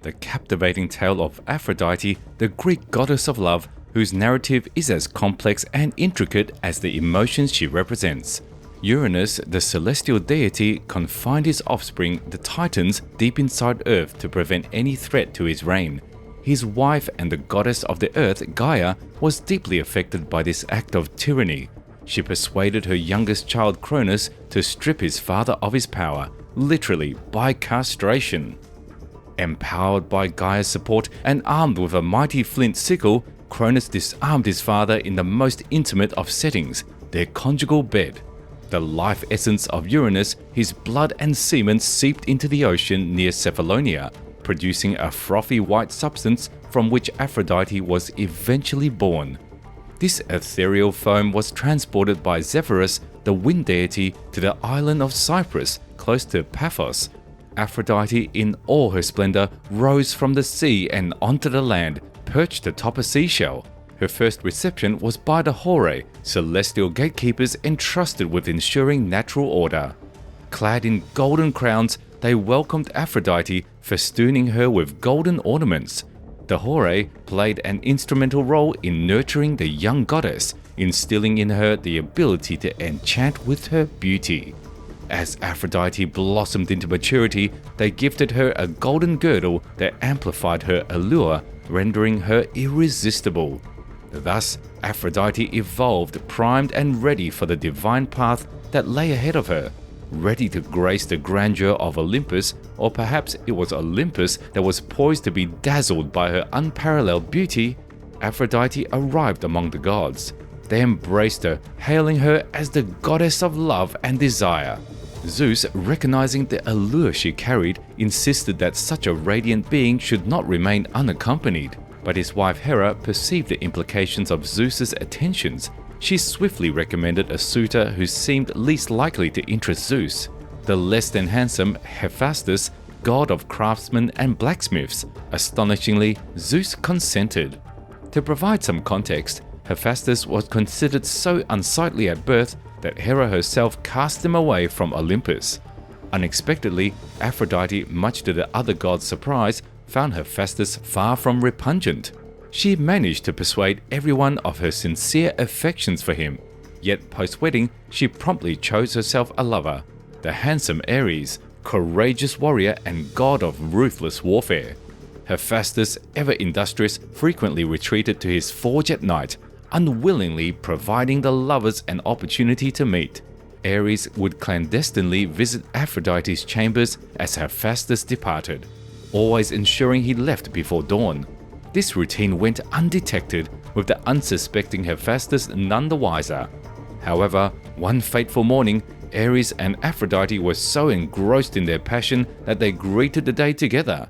the captivating tale of Aphrodite, the Greek goddess of love, whose narrative is as complex and intricate as the emotions she represents. Uranus, the celestial deity, confined his offspring, the Titans, deep inside Earth to prevent any threat to his reign. His wife and the goddess of the earth, Gaia, was deeply affected by this act of tyranny. She persuaded her youngest child, Cronus, to strip his father of his power, literally by castration. Empowered by Gaia's support and armed with a mighty flint sickle, Cronus disarmed his father in the most intimate of settings, their conjugal bed. The life essence of Uranus, his blood and semen seeped into the ocean near Cephalonia, producing a frothy white substance from which Aphrodite was eventually born. This ethereal foam was transported by Zephyrus, the wind deity, to the island of Cyprus, close to Paphos. Aphrodite, in all her splendor, rose from the sea and onto the land, perched atop a seashell. Her first reception was by the Horae, celestial gatekeepers entrusted with ensuring natural order. Clad in golden crowns, they welcomed Aphrodite, festooning her with golden ornaments. The Horae played an instrumental role in nurturing the young goddess, instilling in her the ability to enchant with her beauty. As Aphrodite blossomed into maturity, they gifted her a golden girdle that amplified her allure, rendering her irresistible. Thus, Aphrodite evolved, primed and ready for the divine path that lay ahead of her. Ready to grace the grandeur of Olympus, or perhaps it was Olympus that was poised to be dazzled by her unparalleled beauty, Aphrodite arrived among the gods. They embraced her, hailing her as the goddess of love and desire. Zeus, recognizing the allure she carried, insisted that such a radiant being should not remain unaccompanied. But his wife Hera perceived the implications of Zeus's attentions. She swiftly recommended a suitor who seemed least likely to interest Zeus, the less than handsome Hephaestus, god of craftsmen and blacksmiths. Astonishingly, Zeus consented. To provide some context, Hephaestus was considered so unsightly at birth that Hera herself cast him away from Olympus. Unexpectedly, Aphrodite, much to the other gods' surprise, found Hephaestus far from repugnant. She managed to persuade everyone of her sincere affections for him, yet post-wedding she promptly chose herself a lover, the handsome Ares, courageous warrior and god of ruthless warfare. Hephaestus, ever industrious, frequently retreated to his forge at night, unwillingly providing the lovers an opportunity to meet. Ares would clandestinely visit Aphrodite's chambers as Hephaestus departed, always ensuring he left before dawn. This routine went undetected, with the unsuspecting Hephaestus none the wiser. However, one fateful morning, Ares and Aphrodite were so engrossed in their passion that they greeted the day together.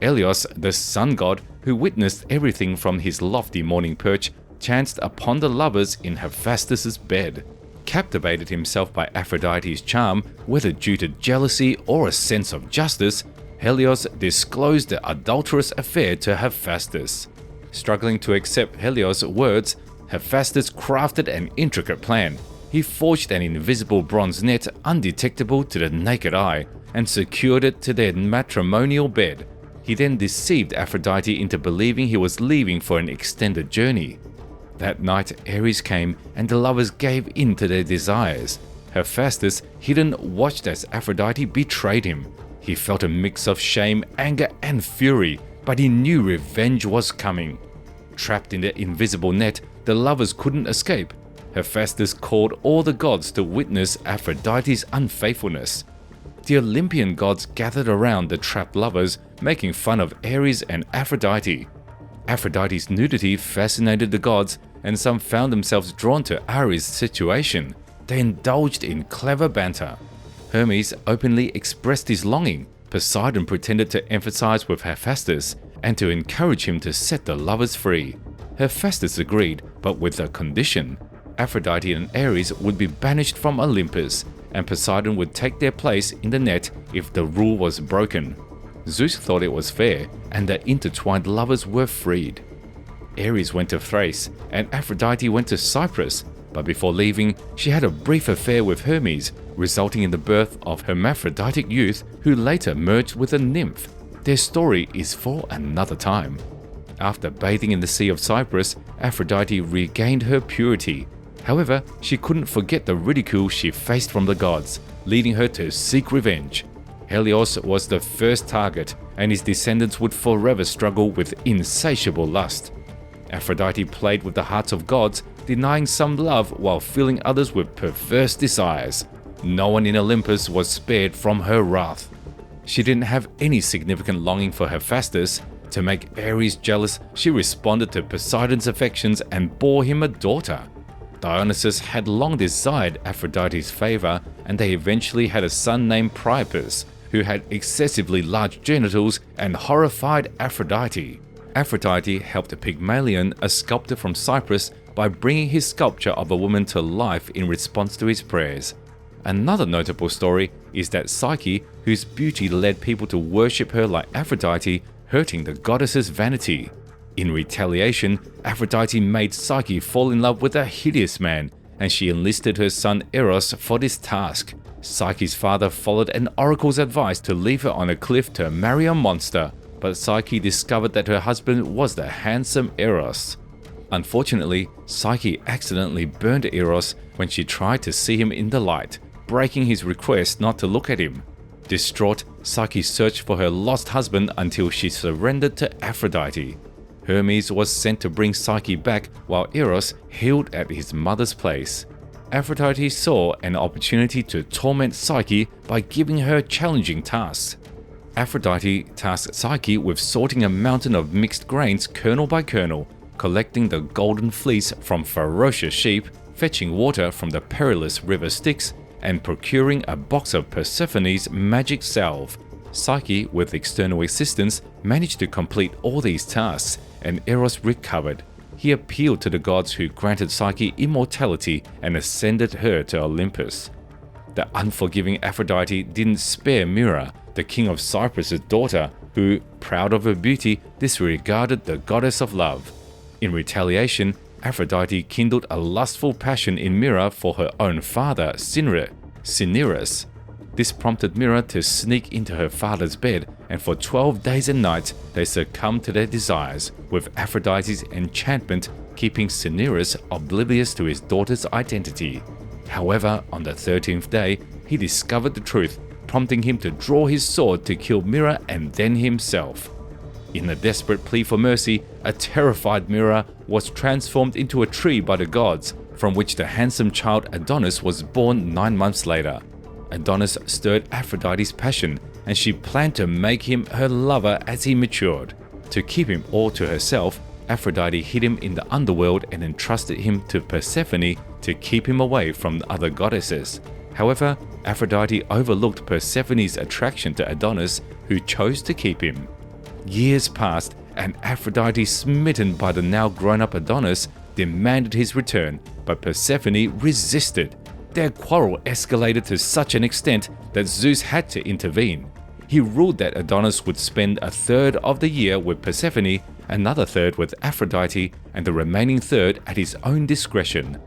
Helios, the sun god, who witnessed everything from his lofty morning perch, chanced upon the lovers in Hephaestus's bed. Captivated himself by Aphrodite's charm, whether due to jealousy or a sense of justice, Helios disclosed the adulterous affair to Hephaestus. Struggling to accept Helios' words, Hephaestus crafted an intricate plan. He forged an invisible bronze net undetectable to the naked eye and secured it to their matrimonial bed. He then deceived Aphrodite into believing he was leaving for an extended journey. That night, Ares came and the lovers gave in to their desires. Hephaestus, hidden, watched as Aphrodite betrayed him. He felt a mix of shame, anger, and fury, but he knew revenge was coming. Trapped in the invisible net, the lovers couldn't escape. Hephaestus called all the gods to witness Aphrodite's unfaithfulness. The Olympian gods gathered around the trapped lovers, making fun of Ares and Aphrodite. Aphrodite's nudity fascinated the gods, and some found themselves drawn to Ares' situation. They indulged in clever banter. Hermes openly expressed his longing. Poseidon pretended to emphasize with Hephaestus and to encourage him to set the lovers free. Hephaestus agreed, but with a condition. Aphrodite and Ares would be banished from Olympus, and Poseidon would take their place in the net if the rule was broken. Zeus thought it was fair, and the intertwined lovers were freed. Ares went to Thrace, and Aphrodite went to Cyprus, but before leaving, she had a brief affair with Hermes, resulting in the birth of hermaphroditic youth who later merged with a nymph. their story is for another time. After bathing in the Sea of Cyprus, Aphrodite regained her purity. However, she couldn't forget the ridicule she faced from the gods, leading her to seek revenge. Helios was the first target, and his descendants would forever struggle with insatiable lust. Aphrodite played with the hearts of gods, denying some love while filling others with perverse desires. No one in Olympus was spared from her wrath. She didn't have any significant longing for Hephaestus. To make Ares jealous, she responded to Poseidon's affections and bore him a daughter. Dionysus had long desired Aphrodite's favor, and they eventually had a son named Priapus, who had excessively large genitals and horrified Aphrodite. Aphrodite helped Pygmalion, a sculptor from Cyprus, by bringing his sculpture of a woman to life in response to his prayers. Another notable story is that Psyche, whose beauty led people to worship her like Aphrodite, hurting the goddess's vanity. In retaliation, Aphrodite made Psyche fall in love with a hideous man, and she enlisted her son Eros for this task. Psyche's father followed an oracle's advice to leave her on a cliff to marry a monster, but Psyche discovered that her husband was the handsome Eros. Unfortunately, Psyche accidentally burned Eros when she tried to see him in the light, breaking his request not to look at him. Distraught, Psyche searched for her lost husband until she surrendered to Aphrodite. Hermes was sent to bring Psyche back while Eros healed at his mother's place. Aphrodite saw an opportunity to torment Psyche by giving her challenging tasks. Aphrodite tasked Psyche with sorting a mountain of mixed grains kernel by kernel, collecting the golden fleece from ferocious sheep, fetching water from the perilous river Styx, and procuring a box of Persephone's magic salve. Psyche, with external assistance, managed to complete all these tasks, and Eros recovered. He appealed to the gods, who granted Psyche immortality and ascended her to Olympus. The unforgiving Aphrodite didn't spare Myrrha, the king of Cyprus' daughter, who, proud of her beauty, disregarded the goddess of love. In retaliation, Aphrodite kindled a lustful passion in Myrrha for her own father, Cinyras. This prompted Myrrha to sneak into her father's bed, and for 12 days and nights they succumbed to their desires, with Aphrodite's enchantment keeping Cinyras oblivious to his daughter's identity. However, on the 13th day, he discovered the truth, prompting him to draw his sword to kill Myrrha and then himself. In a desperate plea for mercy, a terrified Myrrha was transformed into a tree by the gods, from which the handsome child Adonis was born 9 months later. Adonis stirred Aphrodite's passion, and she planned to make him her lover as he matured. To keep him all to herself, Aphrodite hid him in the underworld and entrusted him to Persephone to keep him away from the other goddesses. However, Aphrodite overlooked Persephone's attraction to Adonis, who chose to keep him. Years passed, and Aphrodite, smitten by the now grown-up Adonis, demanded his return, but Persephone resisted. Their quarrel escalated to such an extent that Zeus had to intervene. He ruled that Adonis would spend a third of the year with Persephone, another third with Aphrodite, and the remaining third at his own discretion.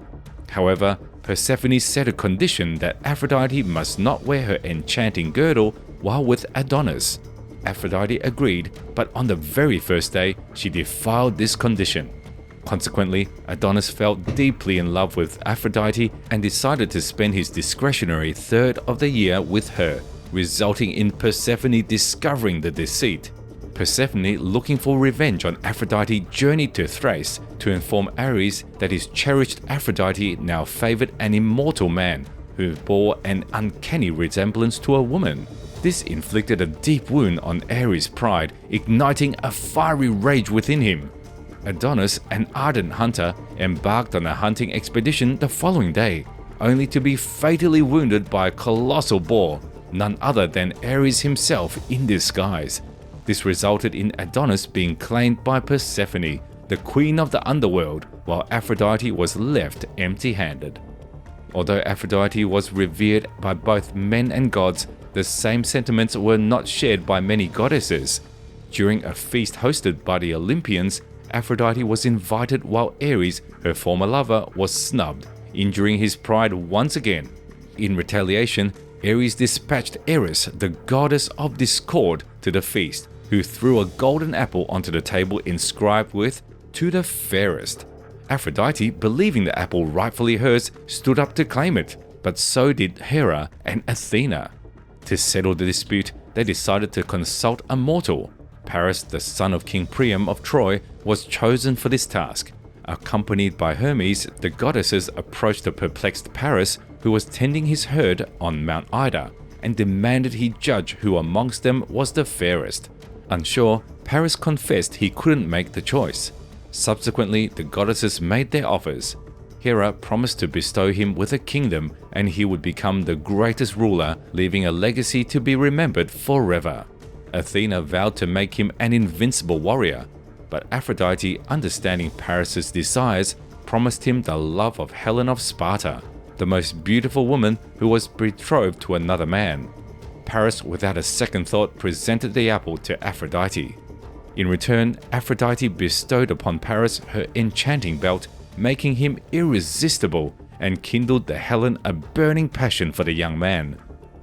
However, Persephone set a condition that Aphrodite must not wear her enchanting girdle while with Adonis. Aphrodite agreed, but on the very first day, she defiled this condition. Consequently, Adonis fell deeply in love with Aphrodite and decided to spend his discretionary third of the year with her, resulting in Persephone discovering the deceit. Persephone, looking for revenge on Aphrodite, journeyed to Thrace to inform Ares that his cherished Aphrodite now favored an immortal man who bore an uncanny resemblance to a woman. This inflicted a deep wound on Ares' pride, igniting a fiery rage within him. Adonis, an ardent hunter, embarked on a hunting expedition the following day, only to be fatally wounded by a colossal boar, none other than Ares himself in disguise. This resulted in Adonis being claimed by Persephone, the queen of the underworld, while Aphrodite was left empty-handed. Although Aphrodite was revered by both men and gods, the same sentiments were not shared by many goddesses. During a feast hosted by the Olympians, Aphrodite was invited while Ares, her former lover, was snubbed, injuring his pride once again. In retaliation, Ares dispatched Eris, the goddess of discord, to the feast, who threw a golden apple onto the table inscribed with "To the fairest." Aphrodite, believing the apple rightfully hers, stood up to claim it, but so did Hera and Athena. To settle the dispute, they decided to consult a mortal. Paris, the son of King Priam of Troy, was chosen for this task. Accompanied by Hermes, the goddesses approached the perplexed Paris, who was tending his herd on Mount Ida, and demanded he judge who amongst them was the fairest. Unsure, Paris confessed he couldn't make the choice. Subsequently, the goddesses made their offers. Hera promised to bestow him with a kingdom, and he would become the greatest ruler, leaving a legacy to be remembered forever. Athena vowed to make him an invincible warrior, but Aphrodite, understanding Paris's desires, promised him the love of Helen of Sparta, the most beautiful woman who was betrothed to another man. Paris, without a second thought, presented the apple to Aphrodite. In return, Aphrodite bestowed upon Paris her enchanting belt, making him irresistible, and kindled the Helen a burning passion for the young man.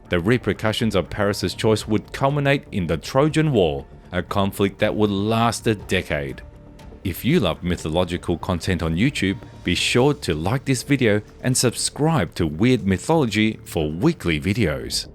The repercussions of Paris's choice would culminate in the Trojan War, a conflict that would last a decade. If you love mythological content on YouTube, be sure to like this video and subscribe to Weird Mythology for weekly videos.